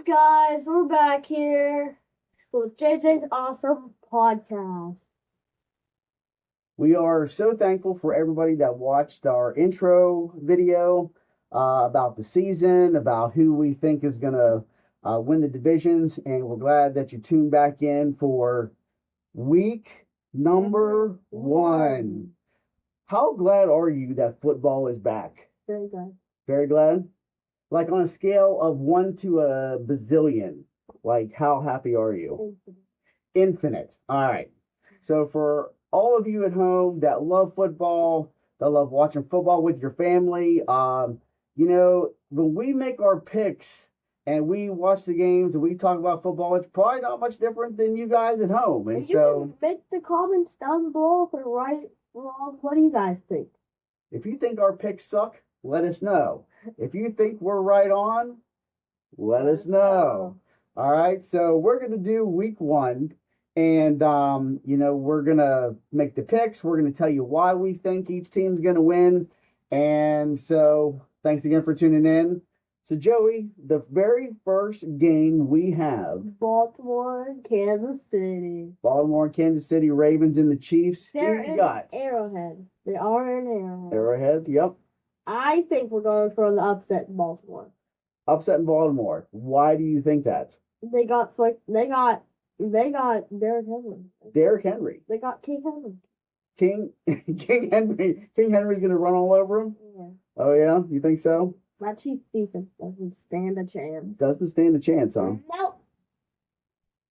guys? We're back here with JJ's awesome podcast. We are so thankful for everybody that watched our intro video about the season, about who we think is going to win the divisions, and we're glad that you tuned back in for week number 1. How glad are you that football is back? Very good. Very glad? Like on a scale of 1 to a bazillion, like how happy are you? Infinite. All right. So for all of you at home that love football, that love watching football with your family, when we make our picks and we watch the games and we talk about football, it's probably not much different than you guys at home. And you can make the comments down below if they're right or wrong. What do you guys think? If you think our picks suck, let us know. If you think we're right on, let us know. All right, so we're going to do week 1. And, we're going to make the picks. We're going to tell you why we think each team's going to win. And so thanks again for tuning in. So, Joey, the very first game we have. Baltimore and Kansas City. Baltimore and Kansas City, Ravens and the Chiefs. They're Who you got? Arrowhead. They are in Arrowhead. Arrowhead, yep. I think we're going for the upset in Baltimore. Upset in Baltimore. Why do you think that? They got Derrick Henry. Derrick Henry. They got King Henry. King Henry. King Henry's going to run all over him? Yeah. Oh, yeah? You think so? That Chiefs defense doesn't stand a chance. Doesn't stand a chance, huh? Nope.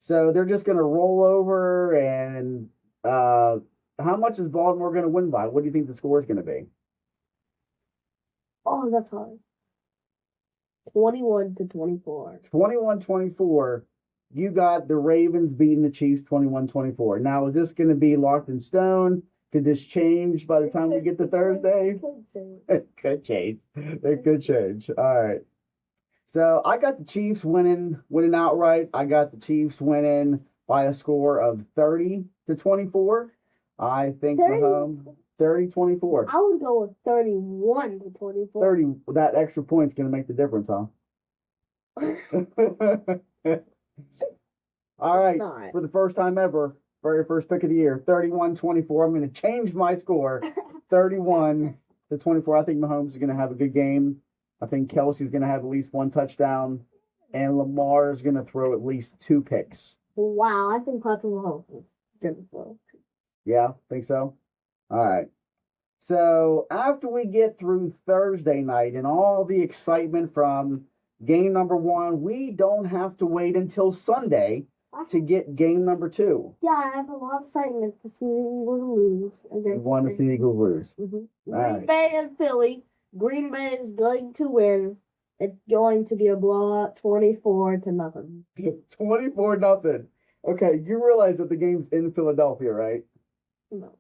So they're just going to roll over, and how much is Baltimore going to win by? What do you think the score is going to be? Oh, that's hard. 21-24. 21-24. You got the Ravens beating the Chiefs 21-24. Now, is this going to be locked in stone? Could this change by the time we get to Thursday? It could change. It could change. All right. So I got the Chiefs winning outright. I got the Chiefs winning by a score of 30-24. I think 30-24. I would go with 31-24. 30. That extra point's going to make the difference, huh? All right. For the first time ever, very first pick of the year, 31-24. I'm going to change my score, 31-24. I think Mahomes is going to have a good game. I think Kelsey's going to have at least 1 touchdown, and Lamar is going to throw at least 2 picks. Wow, I think Patrick Mahomes is going to throw. Yeah, think so? All right. So after we get through Thursday night and all the excitement from game number 1, we don't have to wait until Sunday to get game number 2. Yeah, I have a lot of excitement to see the Eagles lose. You want to see the Eagles lose. Mm-hmm. Green Bay and Philly. Green Bay is going to win. It's going to be a blowout, 24-0. 24-0. Okay, you realize that the game's in Philadelphia, right? No.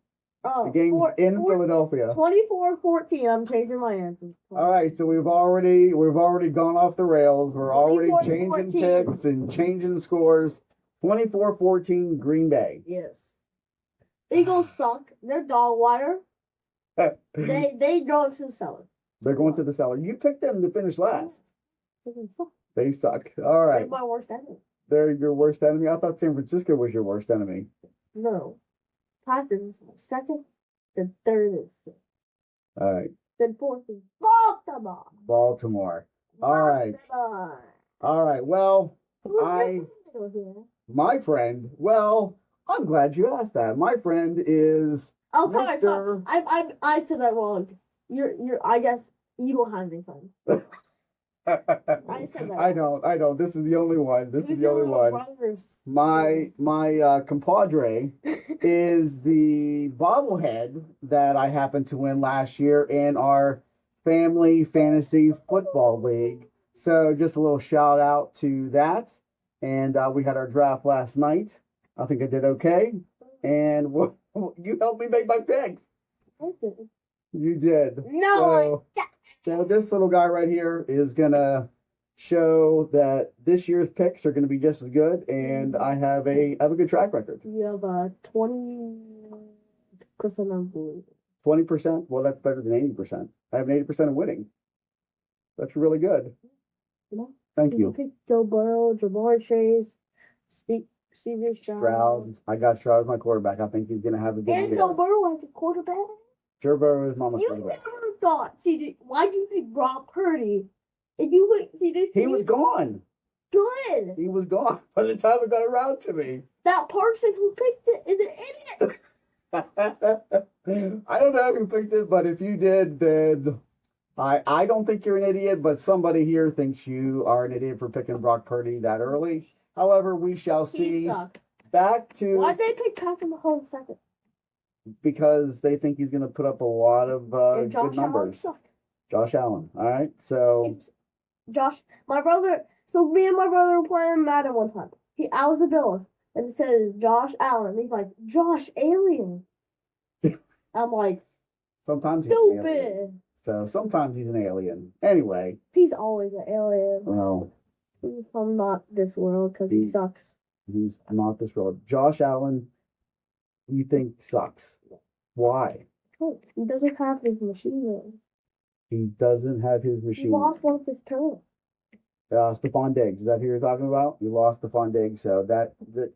Oh, the game's in Philadelphia. 24-14. I'm changing my answer. All right, so we've already gone off the rails. We're already changing picks and changing scores. 24-14 Green Bay. Yes. Eagles suck. They're dog water. they go to the cellar. They're going to the cellar. You picked them to finish last. They suck. All right. They're my worst enemy. They're your worst enemy? I thought San Francisco was your worst enemy. No. Packers is my second. Then third is sixth. All right. Then fourth is Baltimore. Baltimore. All right. All right. Well, my friend. Well, I'm glad you asked that. My friend is. Oh, sorry. I said that wrong. I guess you don't have any friends. I said that. I don't. This is the only one. This is the only one. Brothers. My compadre is the bobblehead that I happened to win last year in our family fantasy football league. So just a little shout out to that. And we had our draft last night. I think I did okay. And you helped me make my picks. I did. You did. No. So this little guy right here is going to show that this year's picks are going to be just as good, and I have a good track record. You have a 20% of winning. 20%? Well, that's better than 80%. I have an 80% of winning. That's really good. No. Thank you. Picked Joe Burrow, Jamar Chase, Steve Stroud. I got Stroud as my quarterback. I think he's going to have a good and year. Joe Burrow as a quarterback. Joe Burrow is my You quarterback. never thought. See, why'd you pick Brock Purdy? If you pick, see this, He was gone. good. He was gone by the time it got around to me. That person who picked it is an idiot. I don't know who picked it, but if you did, then I don't think you're an idiot, but somebody here thinks you are an idiot for picking Brock Purdy that early. However, we shall He see. sucks. Back to Why'd they pick Patrick Mahomes second? because they think he's going to put up a lot of And good Josh Allen numbers. sucks. Josh Allen. All right, so My brother. So me and my brother were playing Madden one time. I was the Bills, and it says Josh Allen. He's like, Josh Alien. I'm like, sometimes he's an alien. stupid. So sometimes he's an alien. Anyway, He's always an alien. well, He's from not this world because he sucks. he's not this world. Josh Allen, you think sucks? Why? Because he doesn't have his machine. He doesn't have his He machine. lost one of his turns. Stephon Diggs. Is that who you're talking about? You lost Stephon Diggs. So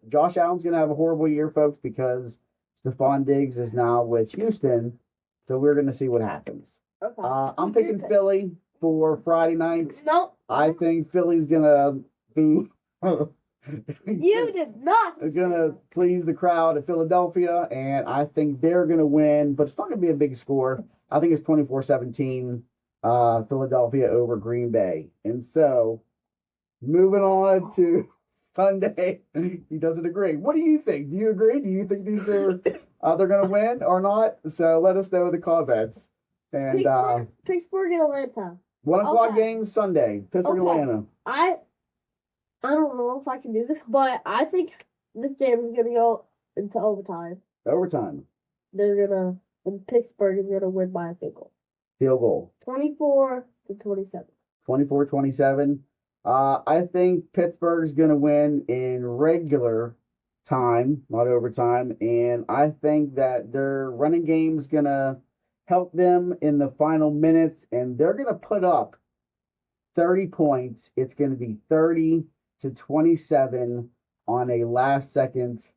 Josh Allen's going to have a horrible year, folks, because Stephon Diggs is now with Houston. So we're going to see what happens. Okay. I'm Who's your picking pick? Philly for Friday night. No. I think Philly's going to be... You did not. They're going to please the crowd at Philadelphia, and I think they're going to win, but it's not going to be a big score. I think it's 24-17. Philadelphia over Green Bay. And so, moving on to Sunday, he doesn't agree. What do you think? Do you agree? Do you think these are they're going to win or not? So let us know in the comments. And Pittsburgh and Atlanta. 1 o'clock Okay. game Sunday, Pittsburgh, Okay. Atlanta. I don't know if I can do this, but I think this game is gonna go into overtime. Overtime, And Pittsburgh is gonna win by a field goal. field goal, 24-27. 24-27. I think Pittsburgh's going to win in regular time, not overtime, and I think that their running game's going to help them in the final minutes, and they're going to put up 30 points. It's going to be 30-27 on a last-second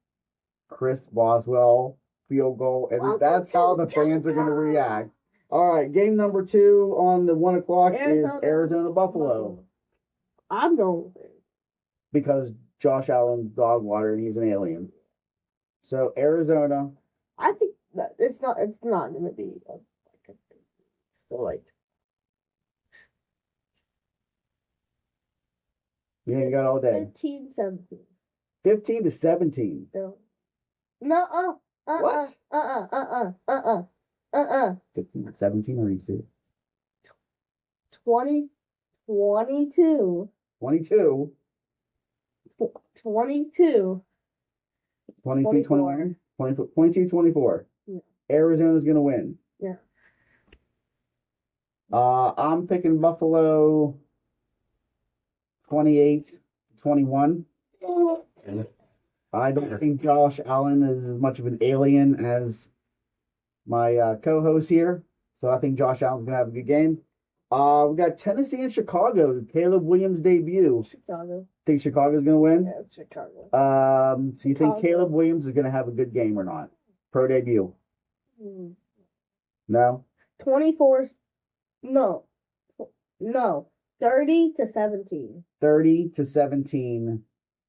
Chris Boswell field goal, and that's how the fans are going to react. All right, game number 2 on the 1 o'clock is Arizona Buffalo. I'm going with it. Because Josh Allen's dog water and he's an alien. So Arizona. I think that it's not gonna be Yeah, you got all day. 15-17. 15-17. No. What? 15-17 or you see? 22. 22. 22-21. 22-24. Yeah. Arizona's gonna win. Yeah. I'm picking Buffalo 28-21. I don't think Josh Allen is as much of an alien as my co-host here. So I think Josh Allen's going to have a good game. We got Tennessee and Chicago. Caleb Williams' debut. Chicago. Think Chicago's going to win? Yeah, it's Chicago. So you think Caleb Williams is going to have a good game or not? Pro debut. No? 24. No. 30-17. 30-17.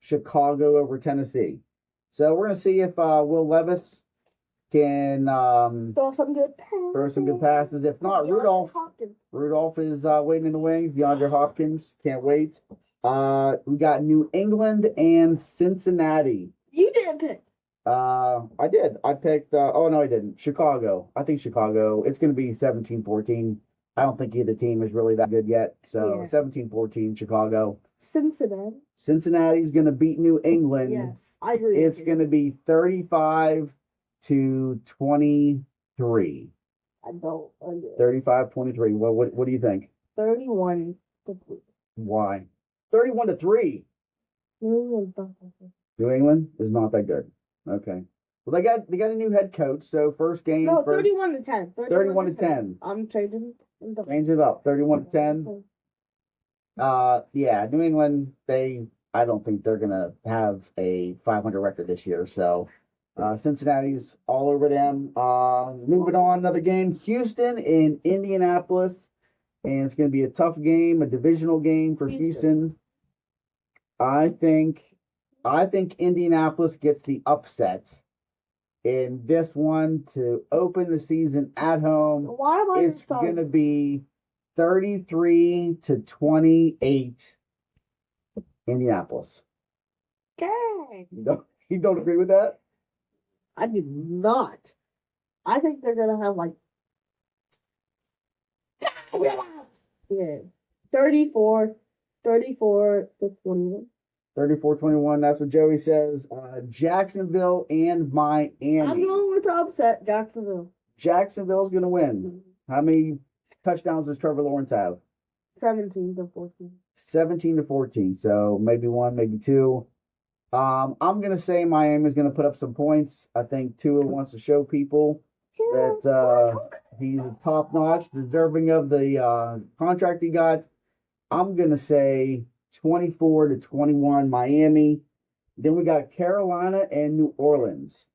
Chicago over Tennessee. So we're going to see if Will Levis can Throw some good passes. If not, Rudolph is waiting in the wings. DeAndre Hopkins can't wait. We got New England and Cincinnati. You didn't pick. I did. I picked. Oh no, I didn't. Chicago. I think Chicago. It's going to be 17-14. I don't think either team is really that good yet. So Yeah. 17-14 Chicago. Cincinnati. Cincinnati's going to beat New England. Yes, I agree. It's going to be 35-23. I don't. 35-23. What do you think? 31-3. Why? 31-3. New England is not that good. Okay. Well, they got a new head coach. So first game. No, 31-10. 31-10. I'm trading. Change it up. 31-10. Yeah, New England, I don't think they're gonna have a 500 record this year. So, Cincinnati's all over them. Moving on, another game, Houston in Indianapolis, and it's gonna be a tough game, a divisional game for Houston. I think, I think Indianapolis gets the upset in this one to open the season at home. Why am I It's going to be 33-28 Indianapolis. Okay. You don't agree with that? I do not. I think they're gonna have like yeah, 34 to 21. 34-21. That's what Joey says. Jacksonville and Miami. I'm going with the upset, Jacksonville. Jacksonville's going to win. How many touchdowns does Trevor Lawrence have? 17 to 14. 17 to 14. So maybe one, maybe two. I'm going to say Miami's going to put up some points. I think Tua wants to show people that he's a top notch, deserving of the contract he got. I'm going to say 24 to 21 Miami. Then we got Carolina and New Orleans.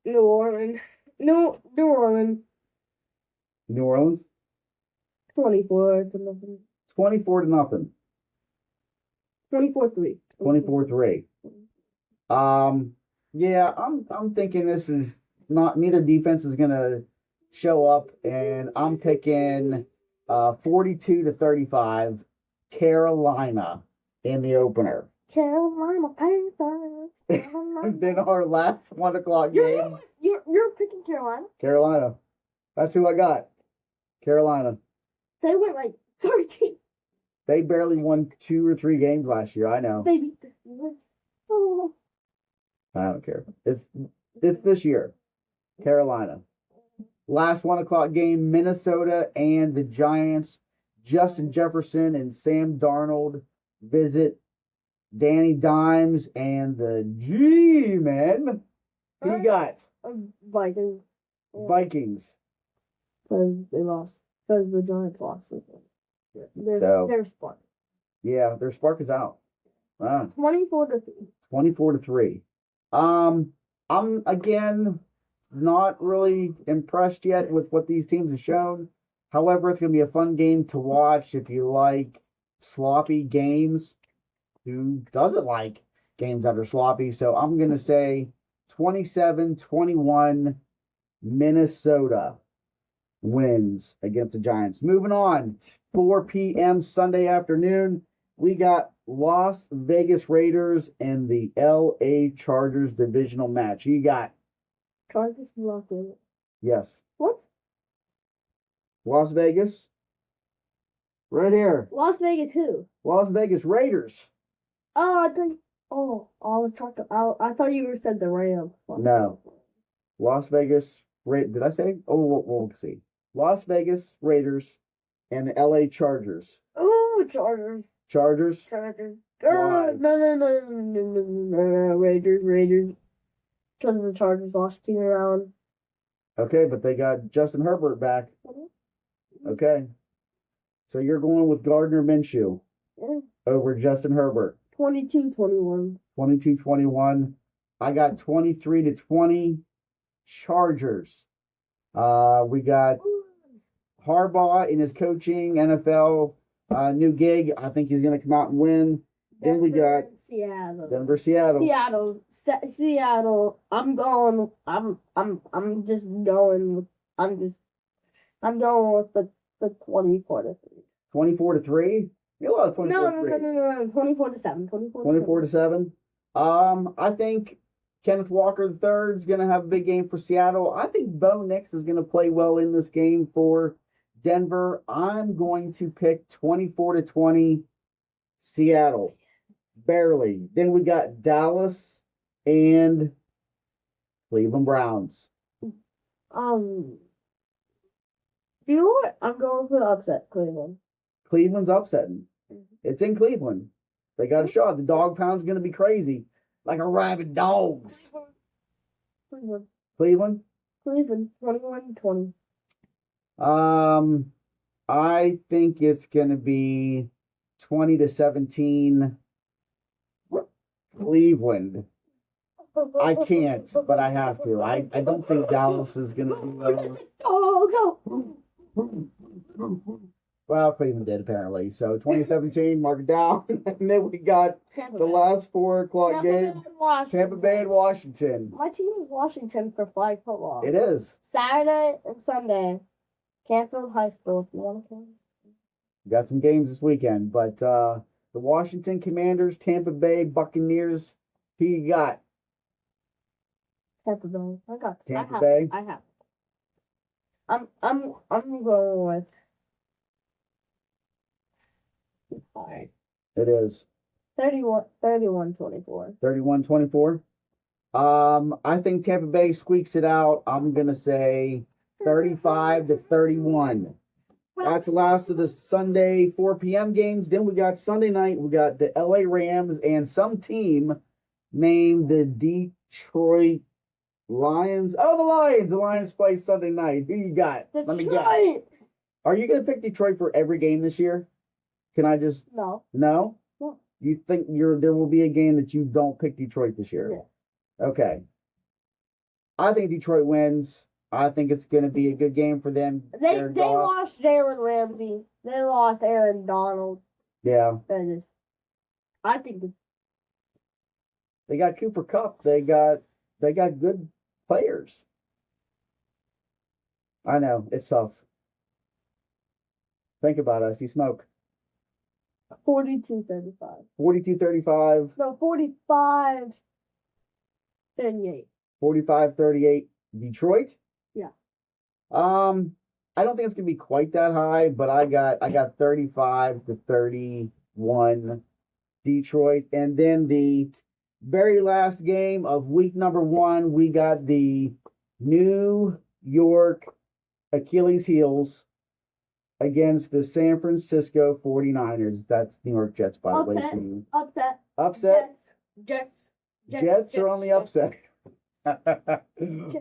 New Orleans. New Orleans. New Orleans? 24 to nothing. 24 to nothing. 24-3. 24-3. Yeah, I'm thinking this is neither defense is gonna show up, and I'm picking 42 to 35 Carolina in the opener. Carolina Panthers. And then our last 1 o'clock game. You're picking Carolina? Carolina. That's who I got. Carolina. They went like 13. They barely won 2 or 3 games last year. I know. They beat the Steelers. Oh. I don't care. It's this year. Carolina. Last 1 o'clock game, Minnesota and the Giants. Justin Jefferson and Sam Darnold visit Danny Dimes and the G-Men. Who you got? Vikings. Vikings. Because they lost. Because the Giants lost. Their spark. Yeah, their spark is out. 24 to 3. 24 to 3. I'm again not really impressed yet with what these teams have shown. However, it's going to be a fun game to watch if you like sloppy games. Who doesn't like games that are sloppy? So I'm going to say 27-21 Minnesota wins against the Giants. Moving on, 4 p.m. Sunday afternoon, we got Las Vegas Raiders and the L.A. Chargers divisional match. You got Chargers and Las Vegas. Yes. What? Las Vegas. Right here. Las Vegas who? Las Vegas Raiders. Oh, I thought you said the Rams. No. Las Vegas. Did I say? Oh, we'll see. Las Vegas Raiders and the L.A. Chargers. Oh, Chargers. Chargers. No. Raiders. Because the Chargers lost 2 round. Okay, but they got Justin Herbert back. Okay. So you're going with Gardner Minshew over Justin Herbert. 22-21. 22-21. I got 23-20 Chargers. We got Harbaugh in his coaching NFL new gig. I think he's going to come out and win. Then we got Seattle. Denver, Seattle. Seattle. I'm going with the 24-3. 24-3. A lot of 24-3. No. 24-7. 24-7. I think Kenneth Walker III is going to have a big game for Seattle. I think Bo Nix is going to play well in this game for Denver. I'm going to pick 24-20 Seattle. Barely. Then we got Dallas and Cleveland Browns. You know what? I'm going for the upset, Cleveland. Cleveland's upsetting. It's in Cleveland. They got a shot. The dog pound's going to be crazy. Like a rabid dogs. Cleveland? 21-20. I think it's going to be 20-17 Cleveland. I can't, but I have to. I don't think Dallas is going to do well. Oh, go. Well, Cleveland did, apparently. So 2017, mark it down. And then we got the last 4 o'clock game. Tampa Bay and Washington. My team is Washington for flag football. It is. Saturday and Sunday. Canfield High School, if you want to come. Got some games this weekend, but the Washington Commanders, Tampa Bay Buccaneers, who you got? Tampa Bay. I got Tampa Bay. I have. I'm going with. Alright. It is 31-24. 31-24. I think Tampa Bay squeaks it out. I'm gonna say 35-31. That's the last of the Sunday 4 p.m. games. Then we got Sunday night. We got the LA Rams and some team named the Detroit Lions. Oh, the Lions. The Lions play Sunday night. Who you got? Detroit. Let me guess. Are you going to pick Detroit for every game this year? Can I just... No. No? No. You think there will be a game that you don't pick Detroit this year? Yeah. Okay. I think Detroit wins. I think it's going to be a good game for them. They lost Jalen Ramsey. They lost Aaron Donald. Yeah. I think they got Cooper Kupp. They got good players. I know it's tough. Think about us. You smoke. 42-35. 42-35. No, 45-38. 45-38. Detroit. Yeah. I don't think it's gonna be quite that high, but I got 35-31 Detroit. And then the very last game of week number 1, we got the New York Achilles heels against the San Francisco 49ers. That's New York Jets, by the way. Upset. Jets are on the upset.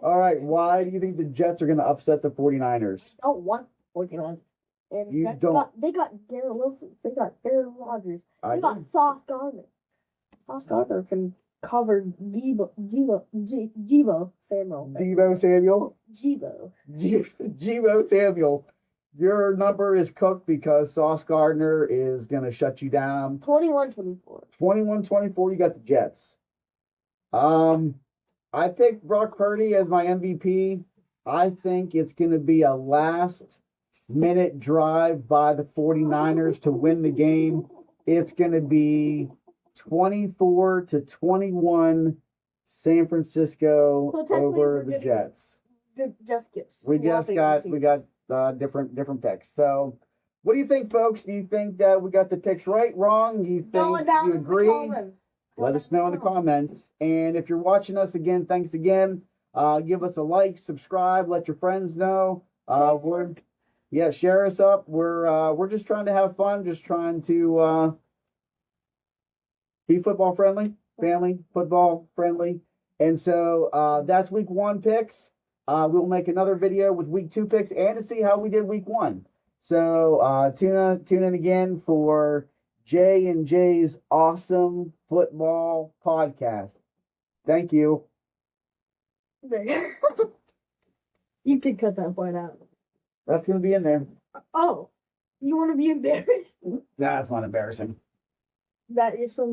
All right. Why do you think the Jets are going to upset the 49ers? I don't want 49ers. And you don't. They got Garrett Wilson. They got Aaron Rodgers. They got Sauce Gardner. Sauce Gardner can cover Deebo Samuel. Deebo Samuel? Deebo Samuel. Your number is cooked because Sauce Gardner is going to shut you down. 21-24. 21-24, you got the Jets. I picked Brock Purdy as my MVP. I think it's going to be a last-minute drive by the 49ers to win the game. It's going to be 24-21 San Francisco over the Jets. We got different picks. So, what do you think, folks? Do you think that we got the picks right, wrong? Do you think you agree? Let us know in the comments. And if you're watching us again, thanks again. Give us a like, subscribe, let your friends know. Share us up. We're just trying to have fun, just trying to be football friendly, family football friendly. And so that's week 1 picks. We'll make another video with week 2 picks and to see how we did week 1. So tune in again for J&J's awesome football podcast. Thank you. You can cut that part out. That's going to be in there. Oh, you want to be embarrassed? That's not embarrassing. That is some